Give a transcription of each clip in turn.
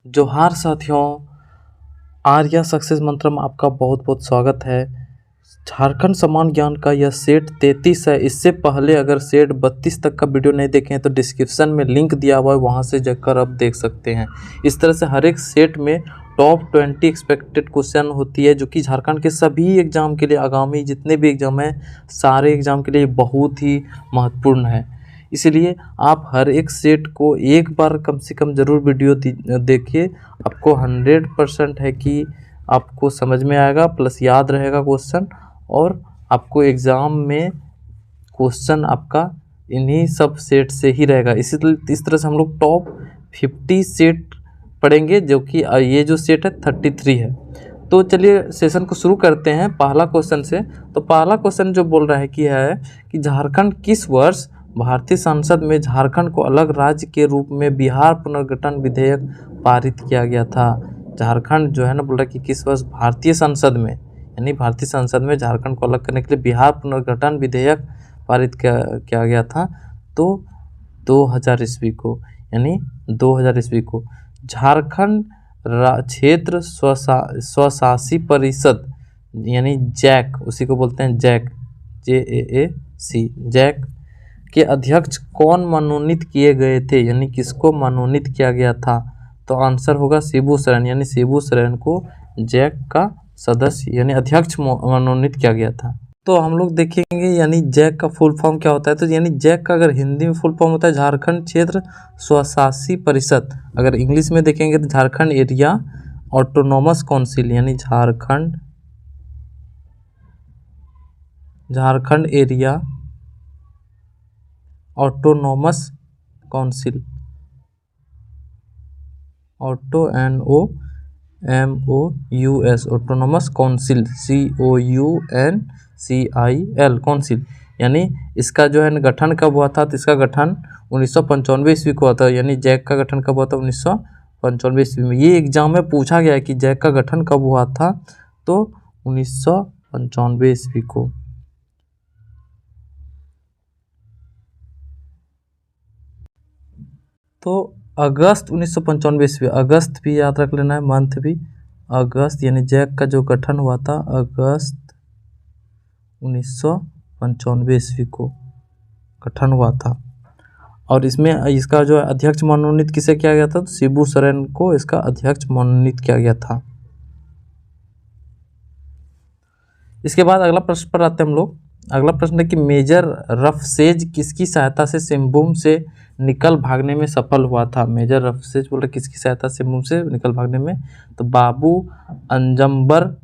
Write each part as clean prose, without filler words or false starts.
जोहार साथियों, आर्या सक्सेस मंत्र में आपका बहुत बहुत स्वागत है। झारखंड समान ज्ञान का यह सेट 33 है। इससे पहले अगर सेट 32 तक का वीडियो नहीं देखे हैं तो डिस्क्रिप्शन में लिंक दिया हुआ है, वहां से जाकर आप देख सकते हैं। इस तरह से हर एक सेट में टॉप 20 एक्सपेक्टेड क्वेश्चन होती है, जो कि झारखंड के सभी एग्जाम के लिए, आगामी जितने भी एग्जाम हैं सारे एग्जाम के लिए बहुत ही महत्वपूर्ण है। इसलिए आप हर एक सेट को एक बार कम से कम ज़रूर वीडियो देखिए। आपको 100% है कि आपको समझ में आएगा, प्लस याद रहेगा क्वेश्चन, और आपको एग्ज़ाम में क्वेश्चन आपका इन्हीं सब सेट से ही रहेगा। इस तरह से हम लोग टॉप 50 सेट पढ़ेंगे, जो कि ये जो सेट है 33 है। तो चलिए सेशन को शुरू करते हैं पहला क्वेश्चन से। तो पहला क्वेश्चन जो बोल रहा है कि झारखंड किस वर्ष भारतीय संसद में झारखंड को अलग राज्य के रूप में बिहार पुनर्गठन विधेयक पारित किया गया था। झारखंड जो है ना, बोल रहा है कि किस वर्ष भारतीय संसद में, यानी भारतीय संसद में झारखंड को अलग करने के लिए बिहार पुनर्गठन विधेयक पारित किया गया था। तो 2000 ईस्वी को, यानी 2000 ईस्वी को झारखंड क्षेत्र स्वशासी परिषद, यानी जैक, उसी को बोलते हैं जैक, JAAC, जैक के अध्यक्ष कौन मनोनीत किए गए थे, यानी किसको मनोनीत किया गया था। तो आंसर होगा शिबू सोरेन, यानी शिबू सोरेन को जैक का सदस्य यानी अध्यक्ष मनोनीत किया गया था। तो हम लोग देखेंगे यानी जैक का फुल फॉर्म क्या होता है। तो यानी जैक का अगर हिंदी में फुल फॉर्म होता है झारखंड क्षेत्र स्वशासी परिषद, अगर इंग्लिश में देखेंगे तो झारखंड एरिया ऑटोनोमस काउंसिल, यानी Jharkhand area autonomous council, OTONOMOUS, autonomous council, COUNCIL, council. यानी इसका जो है गठन कब हुआ था, तो इसका गठन 1995 ईस्वी को हुआ था। यानी जैक का गठन कब हुआ था, 1995 ईस्वी में। ये एग्जाम में पूछा गया है कि जैक का गठन कब हुआ था, तो 1995 ईस्वी को। तो अगस्त 1995 ईस्वी, अगस्त भी याद रख लेना है, मंथ भी अगस्त, यानी जैक का जो गठन हुआ था अगस्त 1995 ईस्वी को गठन हुआ था। और इसमें इसका जो अध्यक्ष मनोनीत किसे किया गया था, तो शिबू सोरेन को इसका अध्यक्ष मनोनीत किया गया था। इसके बाद अगला प्रश्न पर आते हैं हम लोग। अगला प्रश्न है कि मेजर रफसेज किसकी सहायता से सिंहभूम से निकल भागने में सफल हुआ था। मेजर रफसेज बोल रहे किसकी सहायता से सिंहभूम से निकल भागने में, तो बाबू अंजम्बर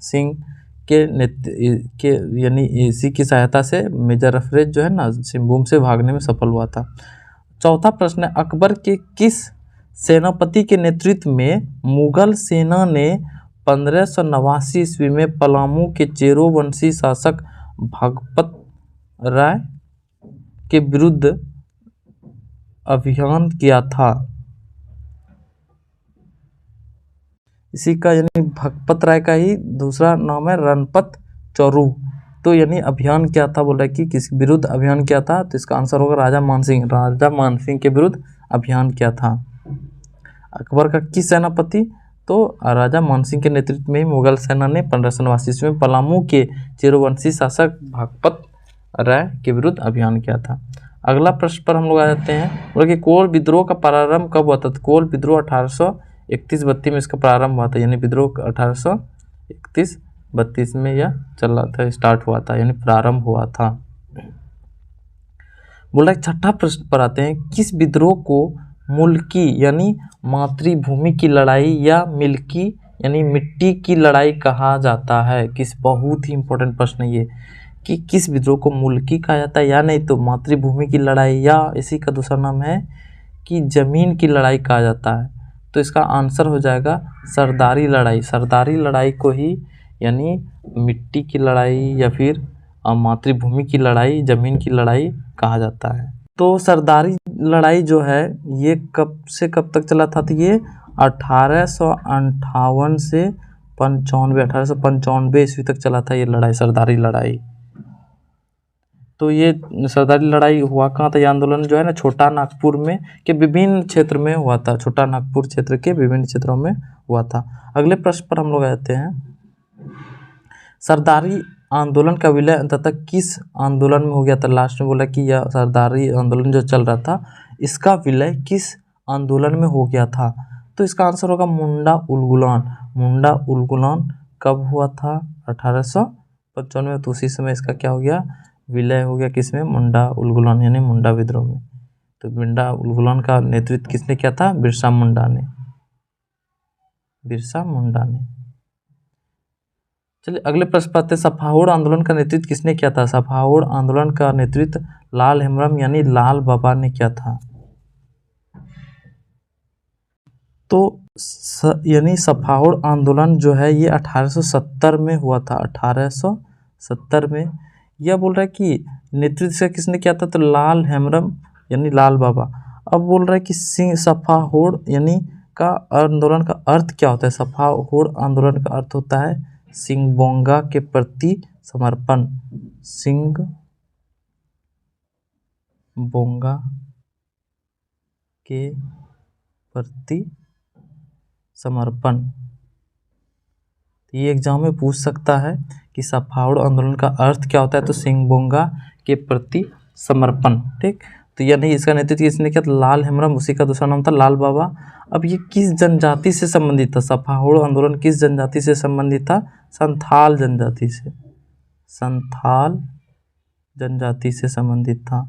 सिंह के यानी इसी की सहायता से मेजर रफसेज जो है ना सिंहभूम से भागने में सफल हुआ था। चौथा प्रश्न है अकबर के किस सेनापति के नेतृत्व में मुगल सेना ने 1589 ईस्वी में पलामू के चेरो वंशी शासक भगपत राय के विरुद्ध अभियान किया था। इसी का यानी भगपत राय का ही दूसरा नाम है रणपत चौरू। तो यानी अभियान क्या था, बोल रहा है कि किस विरुद्ध अभियान किया था, तो इसका आंसर होगा राजा मानसिंह के विरुद्ध अभियान किया था। अकबर का किस सेनापति, तो राजा मानसिंह के नेतृत्व में मुगल सेना ने 1589 ईस्वी में पलामू के चेरोवंशी शासक भगपत राय के विरुद्ध अभियान किया था। अगला प्रश्न पर हम लोग आ जाते हैं। बोले कि कोल विद्रोह का प्रारंभ कब हुआ था। तो कोल विद्रोह 1831-32 में इसका प्रारंभ हुआ था, यानी विद्रोह 1831-32 में यह चल रहा था, स्टार्ट हुआ था, यानी प्रारंभ हुआ था। बोला छठा प्रश्न पर आते हैं, किस विद्रोह को मुल्की यानी मातृभूमि की लड़ाई या मिल्की यानी मिट्टी की लड़ाई कहा जाता है। बहुत ही इंपॉर्टेंट प्रश्न है ये, कि किस विद्रोह को मुल्की कहा जाता है, या नहीं तो मातृभूमि की लड़ाई, या इसी का दूसरा नाम है कि जमीन की लड़ाई कहा जाता है। तो इसका आंसर हो जाएगा सरदारी लड़ाई। सरदारी लड़ाई को ही यानी मिट्टी की लड़ाई या फिर मातृभूमि की लड़ाई, जमीन की लड़ाई कहा जाता है। तो सरदारी लड़ाई जो है ये कब से कब तक चला था, तो ये 1858 से 1895 ईस्वी तक चला था ये लड़ाई, सरदारी लड़ाई। तो ये सरदारी लड़ाई हुआ कहाँ था? ये आंदोलन जो है ना छोटा नागपुर में के विभिन्न क्षेत्र में हुआ था, छोटा नागपुर क्षेत्र के विभिन्न क्षेत्रों में हुआ था। अगले प्रश्न पर हम लोग आते हैं। सरदारी आंदोलन का विलय अंततः किस आंदोलन में हो गया था? लास्ट में बोला कि यह सरदारी आंदोलन जो चल रहा था इसका विलय किस आंदोलन में हो गया था? तो इसका आंसर होगा मुंडा उलगुलान। मुंडा उलगुलान कब हुआ था? 1895 में। तो उसी समय इसका क्या हो गया? विलय हो गया किसमें? मुंडा उलगुलान यानी मुंडा विद्रोह में। तो मुंडा उलगुलान का नेतृत्व किसने किया था? बिरसा मुंडा ने। बिरसा मुंडा ने। चलिए अगले प्रश्न पर आते हैं। सफाउड़ आंदोलन का नेतृत्व किसने किया था? सफाउड़ आंदोलन का नेतृत्व लाल हेमरम यानी लाल बाबा ने किया था। तो यानी सफाउड़ आंदोलन जो है ये 1870 में हुआ था। 1870 में। यह बोल रहा है कि नेतृत्व से किसने किया था? तो लाल हेमरम यानी लाल बाबा। अब बोल रहा है कि सफाउड़ यानी का आंदोलन का अर्थ क्या होता है? सफाउड़ आंदोलन का अर्थ होता है सिंगबोंगा के प्रति समर्पण। सिंगबोंगा के प्रति समर्पण। ये एग्जाम में पूछ सकता है कि सफाउड़ आंदोलन का अर्थ क्या होता है? तो सिंगबोंगा के प्रति समर्पण। ठीक। तो यह नहीं, इसका नेतृत्व किसने किया? लाल हेमरम, उसी का दूसरा नाम था लाल बाबा। अब ये किस जनजाति से संबंधित था? सफाउड़ आंदोलन किस जनजाति से संबंधित था? संथाल जनजाति से। संथाल जनजाति से संबंधित था।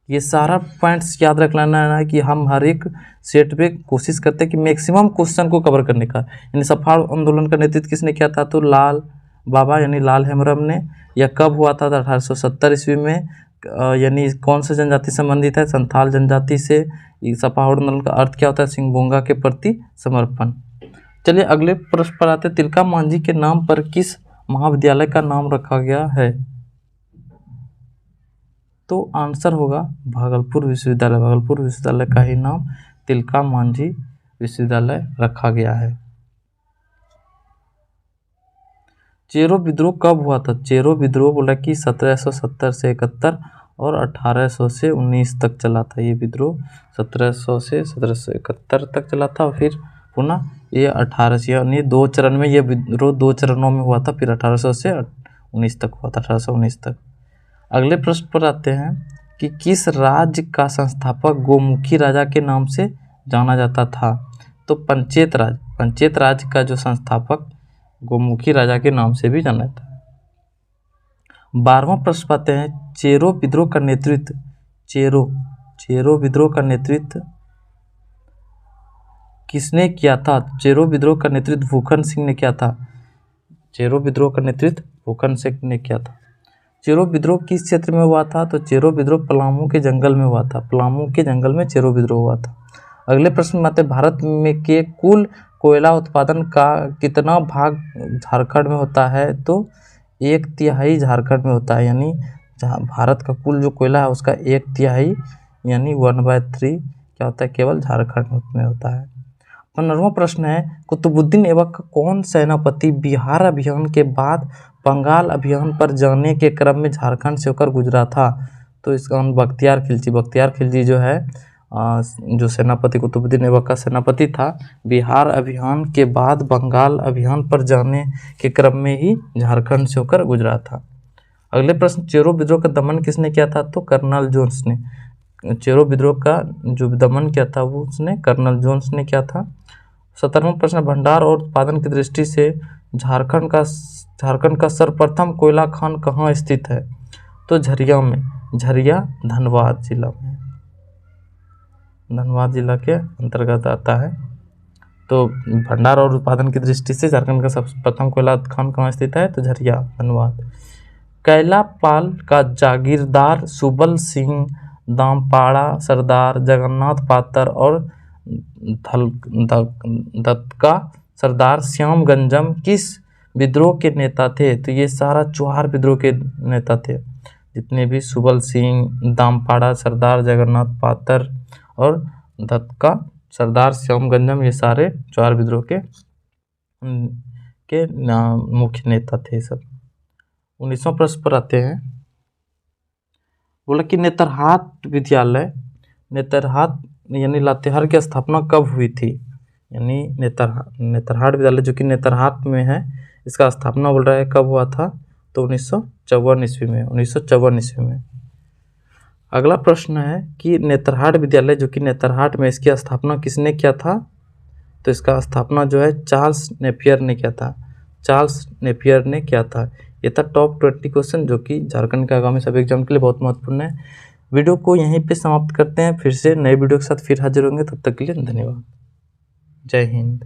ये सारा पॉइंट्स याद रख लेना है कि हम हर एक सेट पे कोशिश करते हैं कि मैक्सिमम क्वेश्चन को कवर करने का। यानी सफाउड़ आंदोलन का नेतृत्व किसने किया था? तो लाल बाबा यानी लाल हेमरम ने। यह कब हुआ था? 1870 ईस्वी में। यानी कौन से जनजाति संबंधित है? संथाल जनजाति से। सफाउड़ आंदोलन का अर्थ क्या होता है? सिंगबोंगा के प्रति समर्पण। चलिए अगले प्रश्न पर आते हैं। तिलका मांझी के नाम पर किस महाविद्यालय का नाम रखा गया है? तो आंसर होगा भागलपुर विश्वविद्यालय। भागलपुर विश्वविद्यालय का ही नाम तिलका मांझी विश्वविद्यालय रखा गया है। चेरो विद्रोह कब हुआ था? चेरो विद्रोह बोला कि 1770 से 71 और 1800 से 19 तक चला था। ये विद्रोह 1700 से 1771 तक चला था और फिर पुनः ये 1800 यानी 2 चरण में ये विद्रोह 2 चरणों में हुआ था। फिर 1800 से 19 तक हुआ था। 1819 तक। अगले प्रश्न पर आते हैं कि किस राज्य का संस्थापक गोमुखी राजा के नाम से जाना जाता था? तो पंचेत राज। पंचेत राज्य का जो संस्थापक गोमुखी राजा के नाम से भी जाना जाता है। 12वां प्रश्न पाते हैं। चेरो विद्रोह का नेतृत्व चेरो विद्रोह का नेतृत्व किसने किया था? चेरो विद्रोह का नेतृत्व भूखन सिंह ने किया था। चेरो विद्रोह का नेतृत्व भूखन सिंह ने किया था। चेरो विद्रोह किस क्षेत्र में हुआ था? तो चेरो विद्रोह पलामू के जंगल में हुआ था। पलामू के जंगल में चेरो विद्रोह हुआ था। अगले प्रश्न में आते हैं। भारत में के कुल कोयला उत्पादन का कितना भाग झारखंड में होता है? तो 1/3 झारखंड में होता है। यानी जहाँ भारत का कुल जो कोयला है उसका 1/3 यानी 1/3 क्या होता है? केवल झारखंड में होता है। 15वां प्रश्न है। कुतुबुद्दीन ऐबक का कौन सेनापति बिहार अभियान के बाद बंगाल अभियान पर जाने के क्रम में झारखंड से होकर गुजरा था? तो इसका बख्तियार खिलजी। बख्तियार खिलजी जो है जो सेनापति कुतुबुद्दीन ऐबक का सेनापति था, बिहार अभियान के बाद बंगाल अभियान पर जाने के क्रम में ही झारखंड से होकर गुजरा था। अगले प्रश्न। चेरो विद्रोह का दमन किसने किया था? तो कर्नल जोन्स ने। चेरो विद्रोह का जो दमन किया था वो उसने कर्नल जोन्स ने किया था। 17वां प्रश्न। भंडार और उत्पादन की दृष्टि से झारखंड का सर्वप्रथम कोयला खान कहाँ स्थित है? तो झरिया में। झरिया धनबाद जिला में, धनबाद जिला के अंतर्गत आता है। तो भंडार और उत्पादन की दृष्टि से झारखंड का सर्वप्रथम कोयला खान कहाँ स्थित है? तो झरिया धनबाद। कैलापाल का जागीरदार सुबल सिंह, दामपाड़ा सरदार जगन्नाथ पात्र और दत्का सरदार श्याम गंजम किस विद्रोह के नेता थे? तो ये सारा चुहार विद्रोह के नेता थे। जितने भी सुबल सिंह, दामपाड़ा सरदार जगन्नाथ पात्र और दत्का सरदार श्याम गंजम ये सारे चुहार विद्रोह के मुख्य नेता थे सब। 19वां प्रश्न पर आते हैं। बोला कि नेतरहाट विद्यालय, नेतरहाट यानी लातेहार की स्थापना कब हुई थी, यानी नेतरहाट विद्यालय जो कि नेतरहाट में है, इसका स्थापना बोल रहा है कब हुआ था, तो 1954 ईस्वी में, 1954 ईस्वी में। अगला प्रश्न है कि नेतरहाट विद्यालय जो कि नेतरहाट में, इसकी स्थापना किसने किया था, तो इसका स्थापना जो है चार्ल्स नेपियर ने किया था, चार्ल्स नेपियर ने किया था। ये था टॉप 20 क्वेश्चन जो कि झारखंड के आगामी सभी एग्जाम के लिए बहुत महत्वपूर्ण है। वीडियो को यहीं पे समाप्त करते हैं, फिर से नए वीडियो के साथ फिर हाजिर होंगे, तब तक के लिए धन्यवाद। जय हिंद।